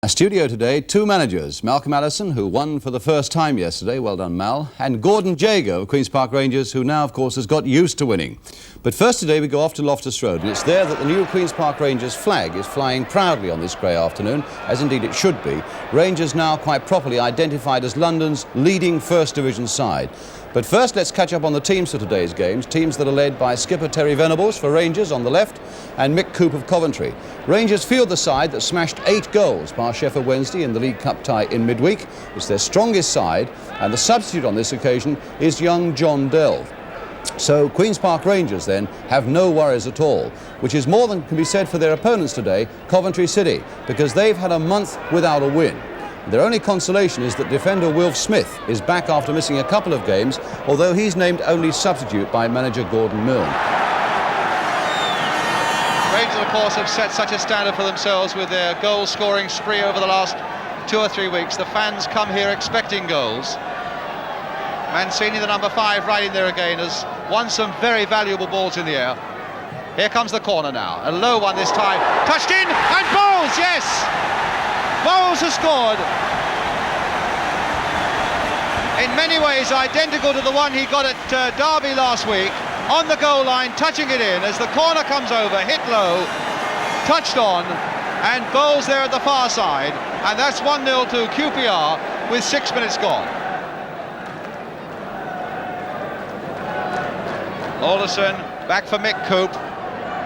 A studio today, two managers, Malcolm Allison, who won for the first time yesterday, well done Mal, and Gordon Jago of Queen's Park Rangers, who now of course has got used to winning. But first today we go off to Loftus Road, and it's there that the new Queen's Park Rangers flag is flying proudly on this grey afternoon, as indeed it should be. Rangers now quite properly identified as London's leading First Division side. But first, let's catch up on the teams for today's games, teams that are led by skipper Terry Venables for Rangers on the left and Mick Coop of Coventry. Rangers field the side that smashed 8 goals past Sheffield Wednesday in the League Cup tie in midweek. It's their strongest side, and the substitute on this occasion is young John Delve. So Queen's Park Rangers then have no worries at all, which is more than can be said for their opponents today, Coventry City, because they've had a month without a win. Their only consolation is that defender Wilf Smith is back after missing a couple of games, although he's named only substitute by manager Gordon Milne. Rangers, of course, have set such a standard for themselves with their goal-scoring spree over the last 2 or 3 weeks. The fans come here expecting goals. Mancini, the number 5, right in there again, has won some very valuable balls in the air. Here comes the corner now. A low one this time. Touched in, and Bowles, yes! Bowles has scored. In many ways identical to the one he got at Derby last week. On the goal line, touching it in as the corner comes over, hit low, touched on, and Bowles there at the far side. And that's 1-0 to QPR with 6 minutes gone. Alderson back for Mick Coop,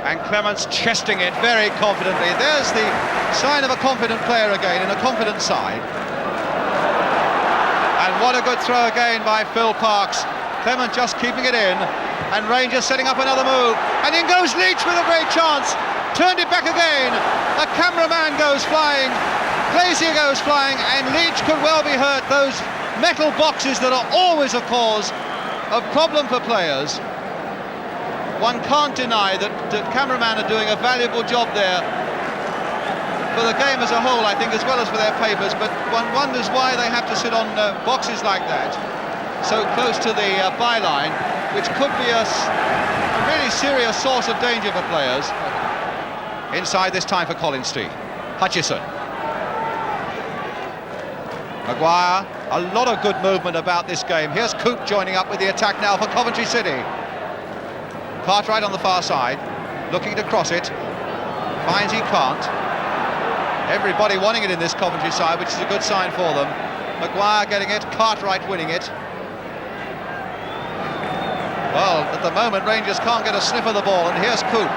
and Clements chesting it very confidently. There's the sign of a confident player again in a confident side. And what a good throw again by Phil Parkes. Clement just keeping it in, and Rangers setting up another move, and in goes Leach with a great chance. Turned it back again. A cameraman goes flying, Glazier goes flying, and Leach could well be hurt. Those metal boxes that are always a cause of problem for players. One can't deny that the cameraman are doing a valuable job there for the game as a whole, I think, as well as for their papers, but one wonders why they have to sit on boxes like that so close to the byline, which could be a really serious source of danger for players. Inside this time for Hollins. Hutchison. Maguire, a lot of good movement about this game. Here's Coop joining up with the attack now for Coventry City. Cartwright on the far side, looking to cross it, finds he can't. Everybody wanting it in this Coventry side, which is a good sign for them. Maguire getting it, Cartwright winning it. Well, at the moment, Rangers can't get a sniff of the ball, and here's Coop.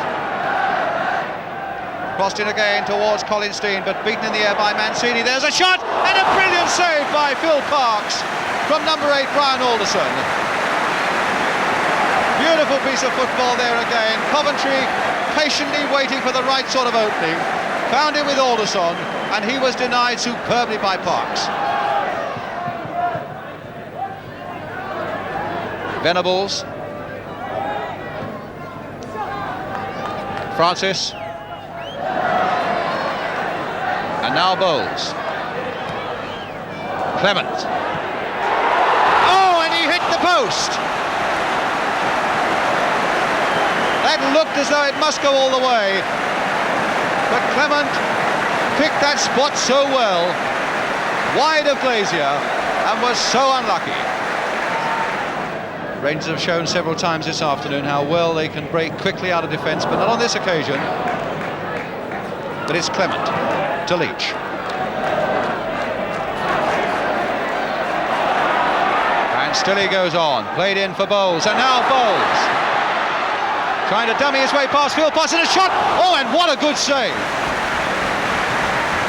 Crossed in again towards Hollins, but beaten in the air by Mancini. There's a shot, and a brilliant save by Phil Parkes from number 8, Brian Alderson. Beautiful piece of football there again. Coventry patiently waiting for the right sort of opening. Found it with Alderson, and he was denied superbly by Parkes. Venables. Francis. And now Bowles. Clement. Oh, and he hit the post. That looked as though it must go all the way, but Clement picked that spot so well, wide of Glazier, and was so unlucky. Rangers have shown several times this afternoon how well they can break quickly out of defence, but not on this occasion. But it's Clement to Leach. And still he goes on, played in for Bowles, and now Bowles. Trying to dummy his way past Phil Parkes, and a shot! Oh, and what a good save!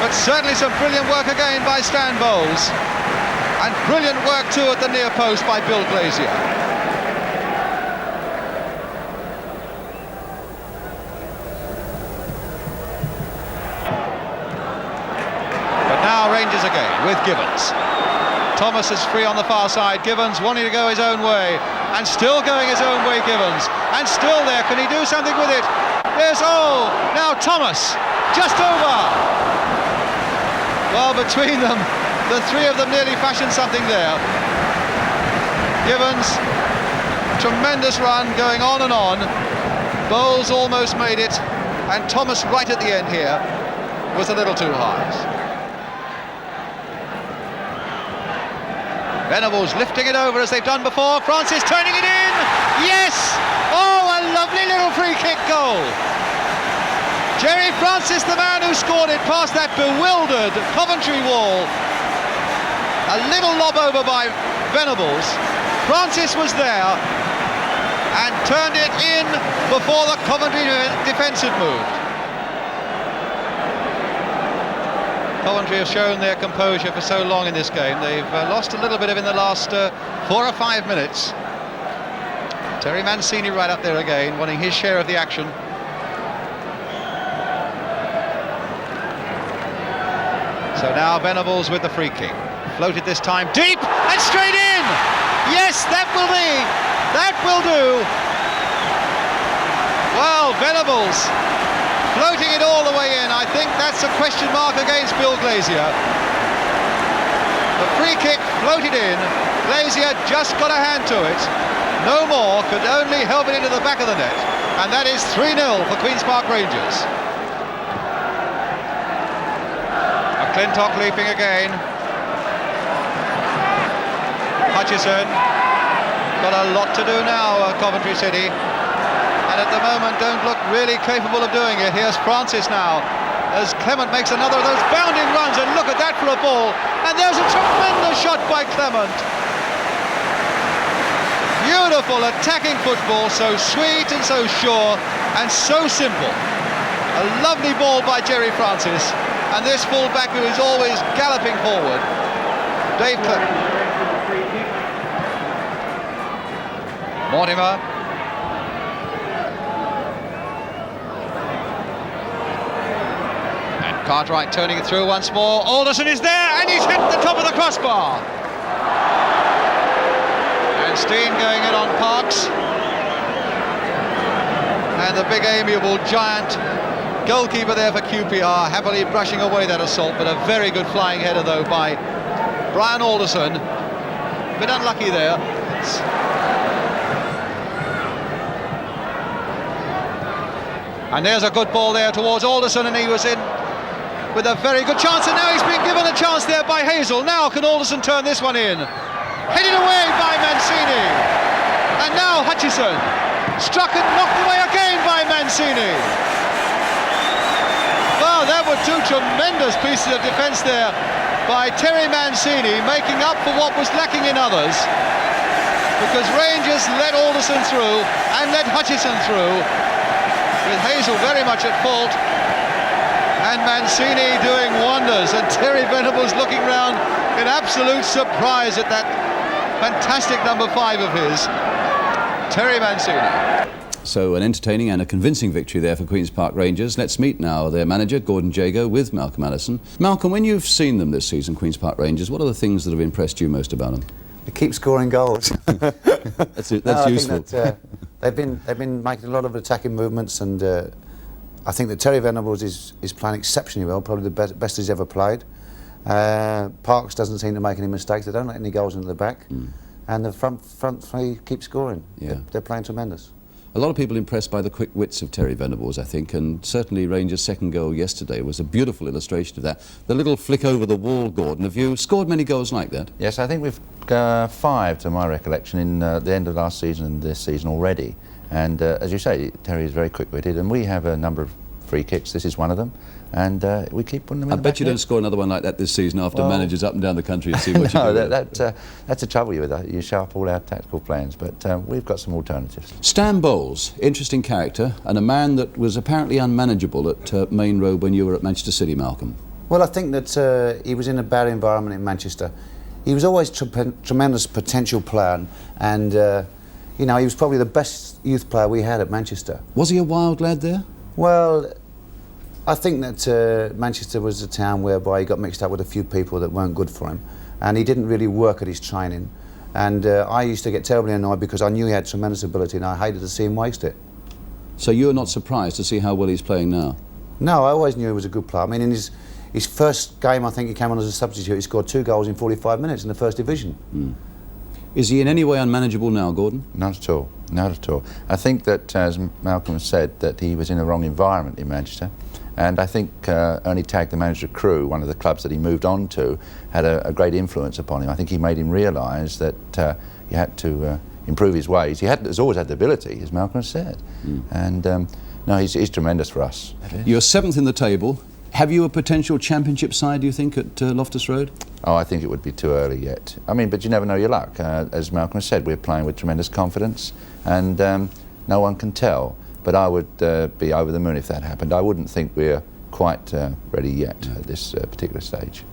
But certainly some brilliant work again by Stan Bowles. And brilliant work too at the near post by Bill Glazier. But now Rangers again with Gibbons. Thomas is free on the far side. Gibbons wanting to go his own way, and still going his own way, Gibbons. And still there, can he do something with it? There's, oh, now Thomas, just over. Well, between them, the three of them nearly fashioned something there. Gibbons, tremendous run, going on and on. Bowles almost made it, and Thomas right at the end here was a little too high. Venables lifting it over as they've done before. Francis turning it in. Yes! Oh, a lovely little free kick goal. Jerry Francis, the man who scored it past that bewildered Coventry wall. A little lob over by Venables. Francis was there and turned it in before the Coventry defence had moved. Coventry have shown their composure for so long in this game. They've lost a little bit of in the last 4 or 5 minutes. Terry Mancini right up there again, wanting his share of the action. So now Venables with the free kick. Floated this time deep and straight in! Yes, that will do! Well, Venables floating it all the way in. I think that's a question mark against Bill Glazier. The free kick floated in. Glazier just got a hand to it. No more, could only help it into the back of the net. And that is 3-0 for Queen's Park Rangers. McClintock leaping again. Hutchison. Got a lot to do now, Coventry City. And at the moment don't look really capable of doing it. Here's Francis now, as Clement makes another of those bounding runs, and look at that for a ball. And there's a tremendous shot by Clement. Beautiful attacking football, so sweet and so sure and so simple. A lovely ball by Jerry Francis, and this full-back who is always galloping forward, Dave Clement. Mortimer. And Cartwright turning it through once more. Alderson is there, and he's hit the top of the crossbar. And Steen going in on Parks. And the big amiable giant goalkeeper there for QPR, happily brushing away that assault, but a very good flying header though by Brian Alderson. A bit unlucky there. And there's a good ball there towards Alderson, and he was in with a very good chance, and now he's been given a chance there by Hazel. Now can Alderson turn this one in? Headed away by Mancini. And now Hutchison. Struck and knocked away again by Mancini. Well, that were two tremendous pieces of defence there by Terry Mancini, making up for what was lacking in others. Because Rangers let Alderson through and let Hutchison through, with Hazel very much at fault, and Mancini doing wonders, and Terry Venables looking round in absolute surprise at that fantastic number 5 of his, Terry Mancini. So an entertaining and a convincing victory there for Queen's Park Rangers. Let's meet now their manager, Gordon Jago, with Malcolm Allison. Malcolm, when you've seen them this season, Queen's Park Rangers, what are the things that have impressed you most about them? They keep scoring goals. That's useful. I think that, they've been making a lot of attacking movements, and I think that Terry Venables is playing exceptionally well, probably the best he's ever played. Parks doesn't seem to make any mistakes. They don't let any goals into the back, and the front three keep scoring. Yeah. They're playing tremendous. A lot of people impressed by the quick wits of Terry Venables, I think, and certainly Rangers' second goal yesterday was a beautiful illustration of that. The little flick over the wall, Gordon. Have you scored many goals like that? Yes, I think we've 5 to my recollection in the end of last season and this season already. And as you say, Terry is very quick-witted, and we have a number of free kicks. This is one of them, and we keep putting them in. I bet you don't score another one like that this season after managers up and down the country and see what you do. No, that's the trouble with that. You show up all our tactical plans, but we've got some alternatives. Stan Bowles, interesting character, and a man that was apparently unmanageable at Main Road when you were at Manchester City, Malcolm. Well, I think that he was in a bad environment in Manchester. He was always tremendous potential player, and you know, he was probably the best youth player we had at Manchester. Was he a wild lad there? Well, I think that Manchester was a town whereby he got mixed up with a few people that weren't good for him, and he didn't really work at his training. And I used to get terribly annoyed because I knew he had tremendous ability, and I hated to see him waste it. So you're not surprised to see how well he's playing now? No, I always knew he was a good player. I mean, in his first game, I think he came on as a substitute. He scored 2 goals in 45 minutes in the First Division. Is he in any way unmanageable now, Gordon? Not at all, not at all. I think that, as Malcolm said, that he was in the wrong environment in Manchester. And I think Ernie Tagg, the manager of Crewe, one of the clubs that he moved on to, had a great influence upon him. I think he made him realise that he had to improve his ways. He's always had the ability, as Malcolm has said. And no, he's tremendous for us. You're 7th in the table. Have you a potential championship side, do you think, at Loftus Road? Oh, I think it would be too early yet. I mean, but you never know your luck. As Malcolm has said, we're playing with tremendous confidence, and no one can tell. But I would be over the moon if that happened. I wouldn't think we're quite ready yet at this particular stage.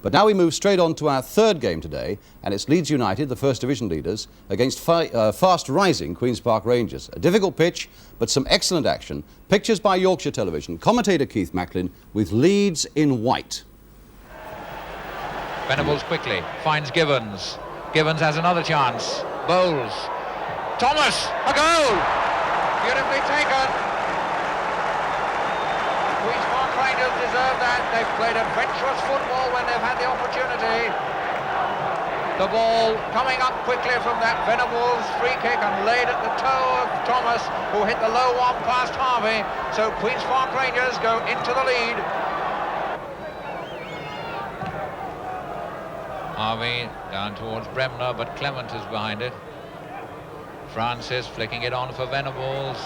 But now we move straight on to our third game today, and it's Leeds United, the First Division leaders, against fast-rising Queen's Park Rangers. A difficult pitch, but some excellent action. Pictures by Yorkshire Television. Commentator Keith Macklin with Leeds in white. Venables quickly finds Givens. Givens has another chance. Bowles. Thomas, a goal! Beautifully taken. Queen's Park Rangers deserve that. They've played adventurous football when they've had the opportunity. The ball coming up quickly from that Venables free kick and laid at the toe of Thomas, who hit the low one past Harvey. So Queen's Park Rangers go into the lead. Harvey down towards Bremner, but Clement is behind it. Francis flicking it on for Venables.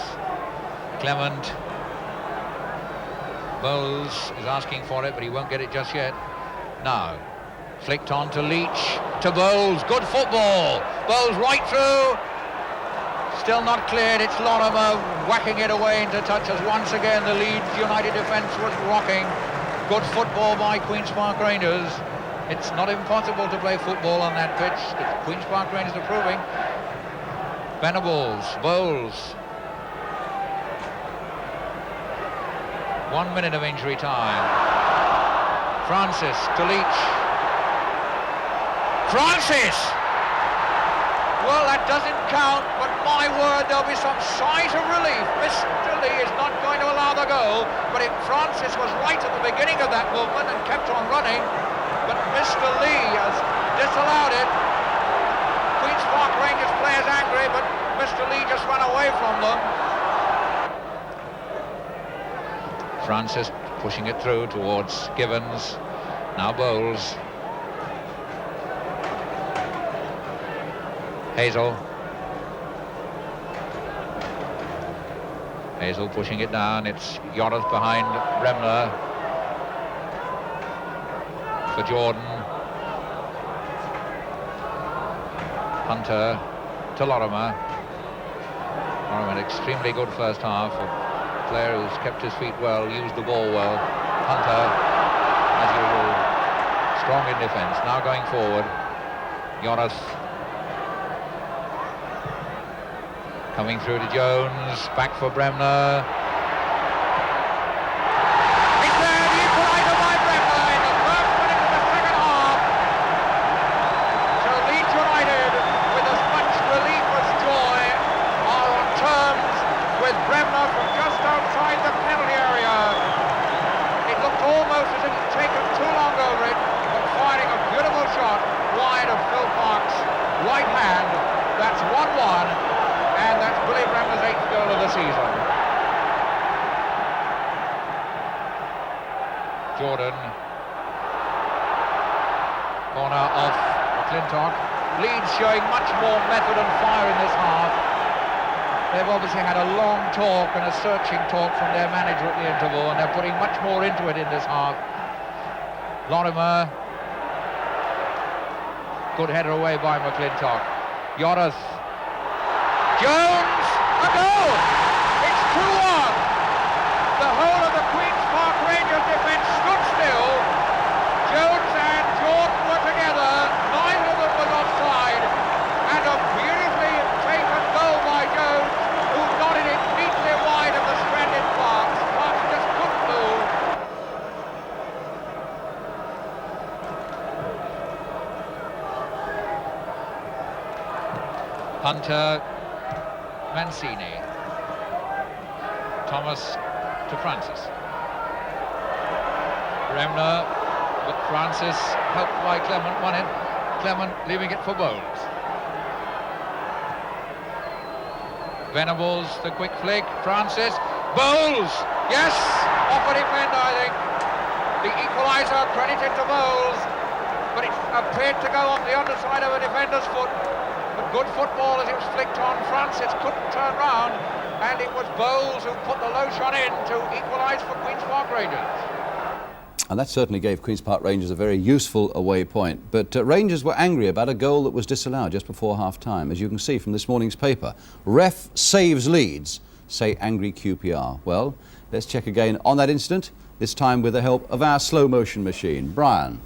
Clement. Bowles is asking for it, but he won't get it just yet. Now, flicked on to Leach, to Bowles. Good football. Bowles right through. Still not cleared. It's Lorimer whacking it away into touches. Once again, the Leeds United defence was rocking. Good football by Queen's Park Rangers. It's not impossible to play football on that pitch. Queen's Park Rangers are proving. Venables, Bowles. 1 minute of injury time. Francis to Leach. Francis! Well, that doesn't count, but my word, there'll be some sigh of relief. Mr. Lee is not going to allow the goal, but if Francis was right at the beginning of that movement and kept on running, but Mr. Lee has disallowed it. Queen's Park Rangers players angry, but Mr. Lee just ran away from them. Francis pushing it through towards Givens. Now Bowles. Hazel. Hazel pushing it down. It's Yorath behind Bremner. For Jordan. Hunter to Lorimer. Lorimer, an extremely good first half. A player who's kept his feet well, used the ball well. Hunter, as usual, strong in defence. Now going forward. Yorath. Coming through to Jones. Back for Bremner. Jordan. Corner off McClintock. Leeds showing much more method and fire in this half. They've obviously had a long talk and a searching talk from their manager at the interval, and they're putting much more into it in this half. Lorimer. Good header away by McClintock. Yorath. Jones! A goal! It's 2-1. The whole of the Queen's Park Rangers defence stood still. Jones and Jordan were together. Neither of them was offside. And a beautifully taken goal by Jones, who nodded it neatly wide of the stranded Parks. Parks just couldn't move. Hunter. Mancini. Thomas to Francis. Bremner, but Francis, helped by Clement, won it. Clement leaving it for Bowles. Venables, the quick flick, Francis, Bowles, yes, off a defender, I think. The equaliser credited to Bowles, but it appeared to go on the underside of a defender's foot. But good football as it was flicked on. Francis couldn't turn round, and it was Bowles who put the low shot in to equalise for Queen's Park Rangers. And that certainly gave Queen's Park Rangers a very useful away point. But Rangers were angry about a goal that was disallowed just before half-time, as you can see from this morning's paper. Ref saves Leeds, say angry QPR. Well, let's check again on that incident, this time with the help of our slow-motion machine. Brian.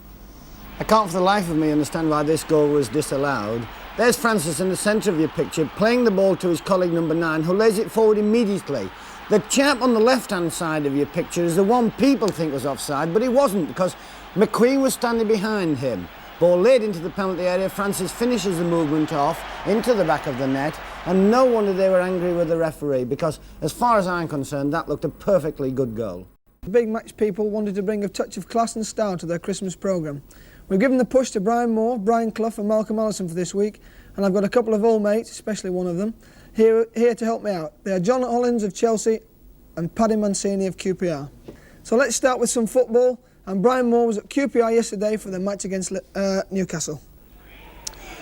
I can't for the life of me understand why this goal was disallowed. There's Francis in the centre of your picture, playing the ball to his colleague number 9, who lays it forward immediately. The chap on the left-hand side of your picture is the one people think was offside, but he wasn't, because McQueen was standing behind him. Ball laid into the penalty area, Francis finishes the movement off into the back of the net, and no wonder they were angry with the referee, because as far as I'm concerned, that looked a perfectly good goal. Big match people wanted to bring a touch of class and style to their Christmas programme. We've given the push to Brian Moore, Brian Clough and Malcolm Allison for this week, and I've got a couple of old mates, especially one of them, here to help me out. They are John Hollins of Chelsea and Paddy Mancini of QPR. So let's start with some football, and Brian Moore was at QPR yesterday for the match against Newcastle.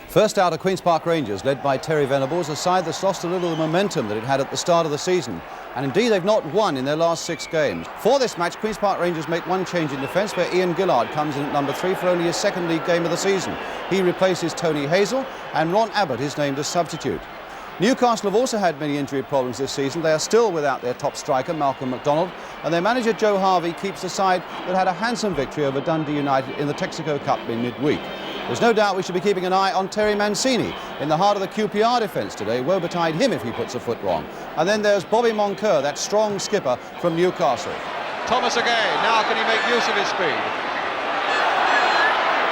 First out are Queen's Park Rangers, led by Terry Venables, a side that's lost a little of the momentum that it had at the start of the season. And indeed, they've not won in their last 6 games. For this match, Queen's Park Rangers make one change in defence, where Ian Gillard comes in at number 3 for only his second league game of the season. He replaces Tony Hazel, and Ron Abbott is named as substitute. Newcastle have also had many injury problems this season. They are still without their top striker, Malcolm McDonald, and their manager, Joe Harvey, keeps the side that had a handsome victory over Dundee United in the Texaco Cup in midweek. There's no doubt we should be keeping an eye on Terry Mancini in the heart of the QPR defence today. Woe betide him if he puts a foot wrong. And then there's Bobby Moncur, that strong skipper from Newcastle. Thomas again. Now can he make use of his speed?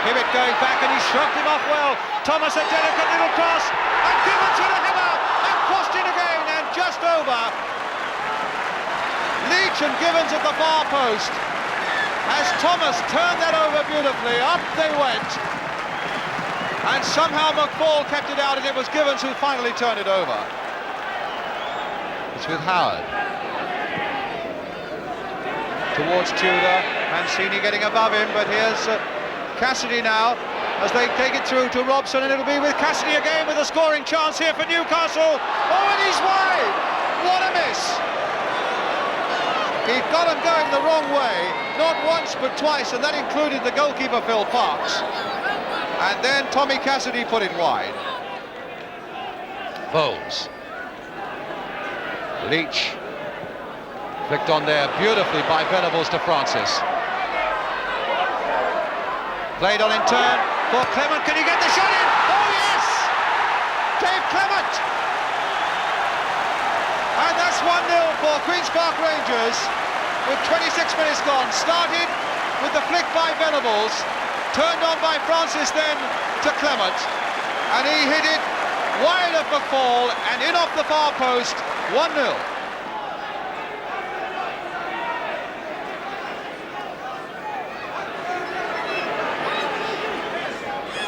Hibbett going back, and he shrugged him off well. Thomas, a delicate little cross, and Gibbons with a header, and crossed in again, and just over. Leach and Gibbons at the far post. As Thomas turned that over beautifully, up they went. And somehow McFall kept it out, and it was Gibbons who finally turned it over. It's with Howard. Towards Tudor, Mancini getting above him, but here's Cassidy now, as they take it through to Robson, and it'll be with Cassidy again with a scoring chance here for Newcastle. Oh, and he's wide! What a miss! He got him going the wrong way, not once but twice, and that included the goalkeeper, Phil Parks. And then Tommy Cassidy put it wide. Bowles. Leach. Flicked on there beautifully by Venables to Francis. Played on in turn for Clement. Can he get the shot in? Oh yes! Dave Clement! And that's 1-0 for Queen's Park Rangers with 26 minutes gone. Started with the flick by Venables. Turned on by Francis then to Clement, and he hit it wide of McFall and in off the far post, 1-0.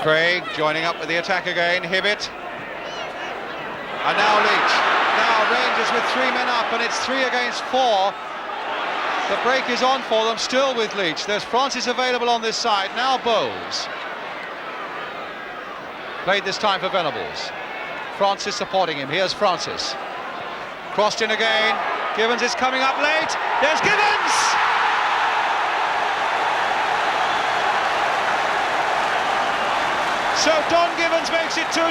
Craig joining up with the attack again, Hibbett, and now Leach. Now Rangers with 3 men up, and it's 3 against 4. The break is on for them, still with Leach. There's Francis available on this side. Now Bowles. Played this time for Venables. Francis supporting him. Here's Francis. Crossed in again. Gibbons is coming up late. There's Gibbons! So Don Gibbons makes it 2-0.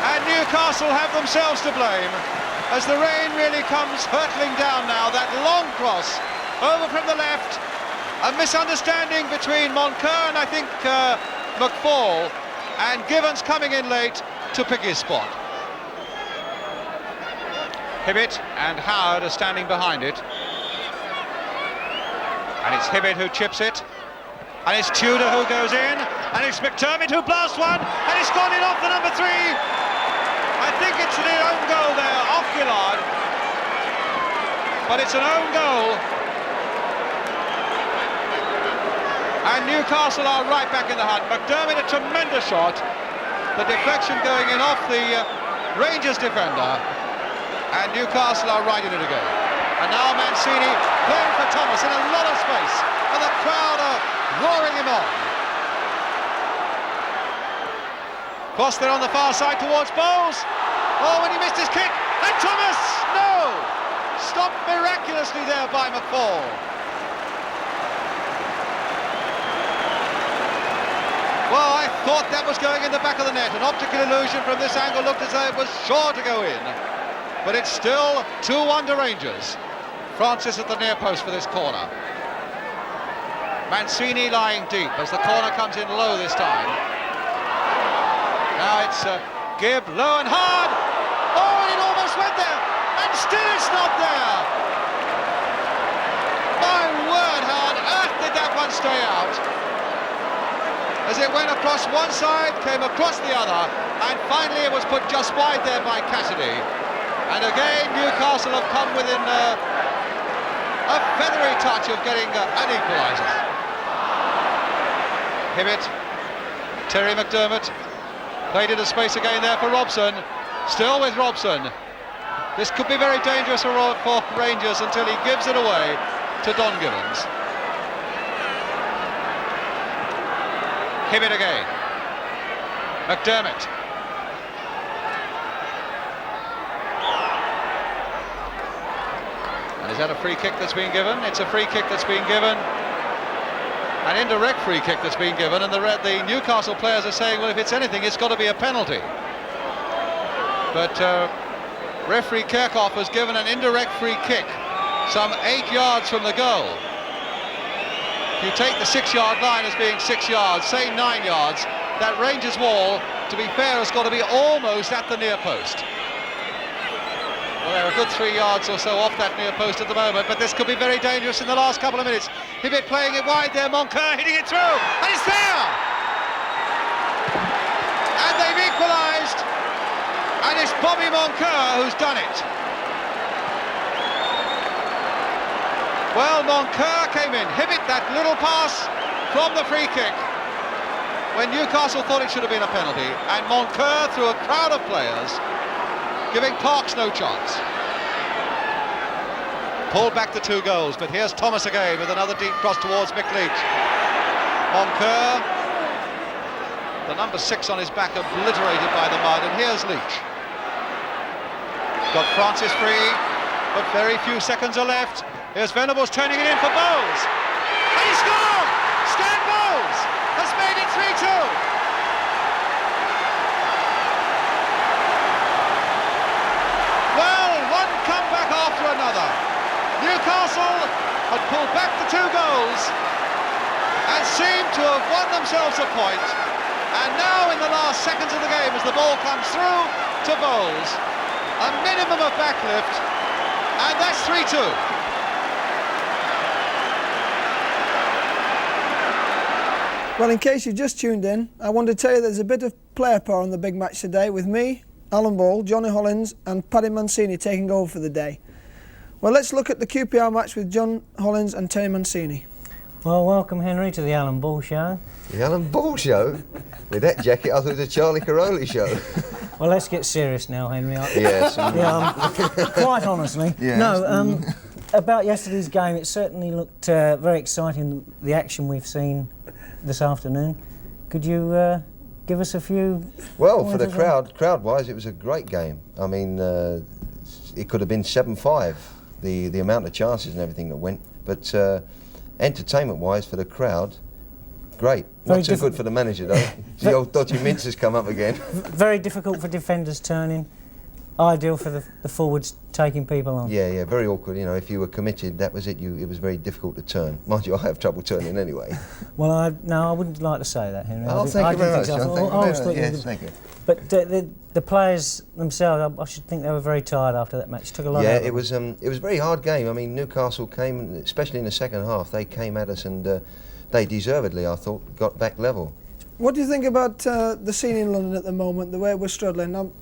And Newcastle have themselves to blame, as the rain really comes hurtling down now. That long cross over from the left, a misunderstanding between Moncur and I think McFall, and Gibbons coming in late to pick his spot. Hibbett and Howard are standing behind it, and it's Hibbett who chips it, and it's Tudor who goes in, and it's McDermott who blasts one, and it's gone in off the number 3. I think it's an own goal there, off Gillard, but it's an own goal. And Newcastle are right back in the hunt. McDermott, a tremendous shot. The deflection going in off the Rangers defender, and Newcastle are right in it again. And now Mancini playing for Thomas in a lot of space, and the crowd are roaring him on. Cross there on the far side towards Bowles. Oh, and he missed his kick, and Thomas, no! Stopped miraculously there by McFall. Well, I thought that was going in the back of the net. An optical illusion from this angle, looked as though it was sure to go in. But it's still 2-1 to Rangers. Francis at the near post for this corner. Mancini lying deep as the corner comes in low this time. Now it's Gibb, low and hard. Oh, and it almost went there. And still it's not there. My word, how on earth did that one stay out? As it went across one side, came across the other, and finally it was put just wide there by Cassidy. And again, Newcastle have come within a feathery touch of getting an equaliser. Hibbett, Terry McDermott, played into space again there for Robson. Still with Robson. This could be very dangerous for Rangers until he gives it away to Don Gibbons. Hibbett again. McDermott. And is that a free kick that's been given? It's a free kick that's been given. An indirect free kick that's been given, and the Newcastle players are saying, well, if it's anything, it's got to be a penalty. But referee Kirchhoff has given an indirect free kick some 8 yards from the goal. If you take the 6-yard line as being 6 yards, say 9 yards, that Rangers wall, to be fair, has got to be almost at the near post. Well, they're a good 3 yards or so off that near post at the moment, but this could be very dangerous in the last couple of minutes. Hibbett playing it wide there, Moncur hitting it through, and it's there! And they've equalised, and it's Bobby Moncur who's done it. Well, Moncur came in, Hibbett, that little pass from the free kick, when Newcastle thought it should have been a penalty, and Moncur, through a crowd of players, giving Parks no chance. Pulled back to 2 goals, but here's Thomas again with another deep cross towards Mick Leach. Moncur, the number 6 on his back, obliterated by the mud, and here's Leach. Got Francis free, but very few seconds are left. Here's Venables turning it in for Bowles. And he scored! Stan Bowles has made it 3-2. Well, one comeback after another. Newcastle had pulled back the 2 goals and seemed to have won themselves a point. And now in the last seconds of the game, as the ball comes through to Bowles, a minimum of backlift, and that's 3-2. Well, in case you just tuned in, I want to tell you there's a bit of player power on the big match today, with me, Alan Ball, Johnny Hollins and Paddy Mancini taking over for the day. Well, let's look at the QPR match with John Hollins and Terry Mancini. Well, welcome, Henry, to the Alan Ball Show. The Alan Ball Show? With that jacket, I thought it was a Charlie Caroli show. Well, let's get serious now, Henry. Yes. Quite honestly. Yes. No, about yesterday's game, it certainly looked very exciting, the action we've seen this afternoon. Could you give us a few... Well, for the crowd-wise, it was a great game. I mean, it could have been 7-5, the amount of chances and everything that went. But entertainment-wise, for the crowd, great. Not too good for the manager, though. The old dodgy mince has come up again. Very difficult for defenders turning. Ideal for the forwards taking people on. Yeah, very awkward. You know, if you were committed, that was it. It was very difficult to turn. Mind you, I have trouble turning anyway. Well, I wouldn't like to say that, Henry. Oh, thank you very much, John. Yes, thank you. But the players themselves, I should think they were very tired after that match. Took a lot out of them. It was a very hard game. I mean, Newcastle came, especially in the second half, they came at us and they deservedly, I thought, got back level. What do you think about the scene in London at the moment, the way we're struggling?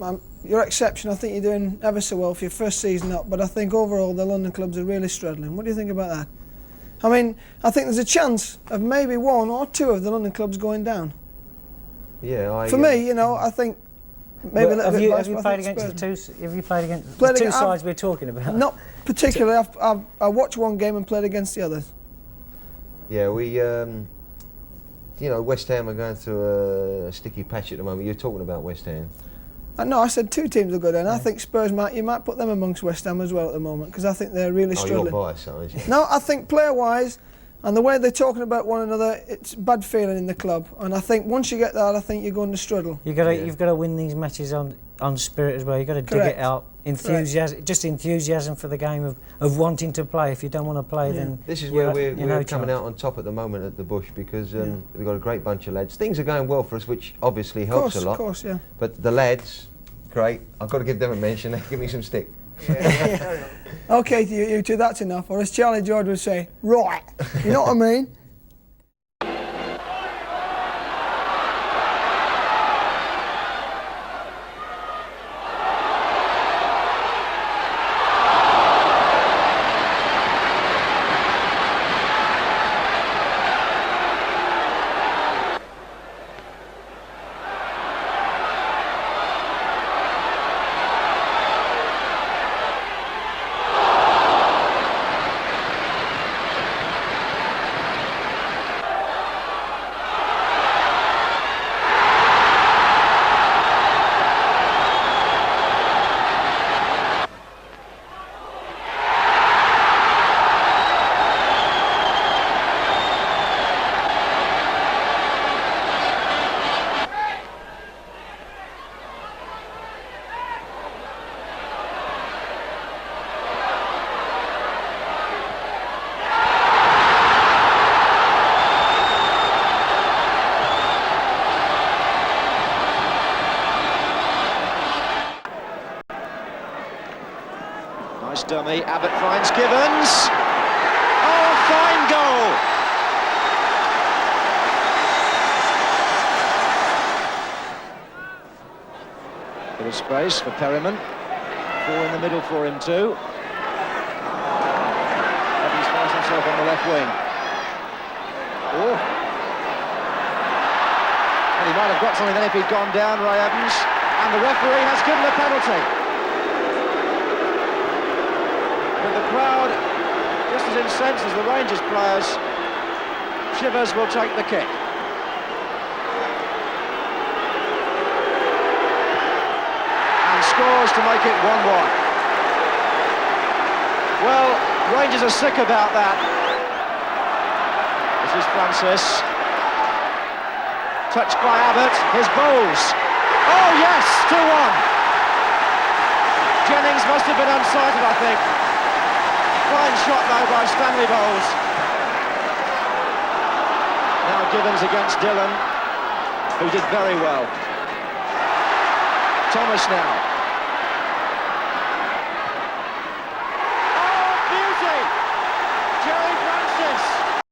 Your exception, I think you're doing ever so well for your first season up, but I think overall the London clubs are really struggling. What do you think about that? I mean, I think there's a chance of maybe 1 or 2 of the London clubs going down. Yeah, For me, you know, I think maybe Well, a little bit biased, have you but I played think against Spurs- the two? Have you played against Played the two against- sides we're talking about? Not particularly. I watched one game and played against the others. Yeah, we, you know, West Ham are going through a sticky patch at the moment. You're talking about West Ham. No, I said two teams will go down. I think Spurs you might put them amongst West Ham as well at the moment, because I think they're really Oh, struggling. you're biased, aren't you? No, I think player-wise, and the way they're talking about one another, it's bad feeling in the club. And I think once you get that, I think you're going to struggle. You've got to win these matches on spirit as well. You've got to dig Correct. it out. Enthusiasm for the game of wanting to play. If you don't want to play, then This is where we're no coming chance. out on top at the moment at the Bush, because we've got a great bunch of lads. Things are going well for us, which obviously helps a lot. Of course, yeah. But the lads, great. I've got to give them a mention. They give me some stick. Okay, you two, that's enough. Or as Charlie George would say, right. You know what I mean? Nice dummy, Abbott finds Gibbons. Oh, a fine goal! Bit of space for Perryman. Four in the middle for him too. Evans finds himself on the left wing. Oh. And he might have got something then if he'd gone down, Ray Evans. And the referee has given a penalty. With the crowd just as incensed as the Rangers players, Chivers will take the kick. And scores to make it 1-1. Well, Rangers are sick about that. This is Francis. Touched by Abbott, his Bowles. Oh yes, 2-1. Jennings must have been unsighted, I think. Fine shot though by Stanley Bowles. Now Gibbons against Dillon, who did very well. Thomas now.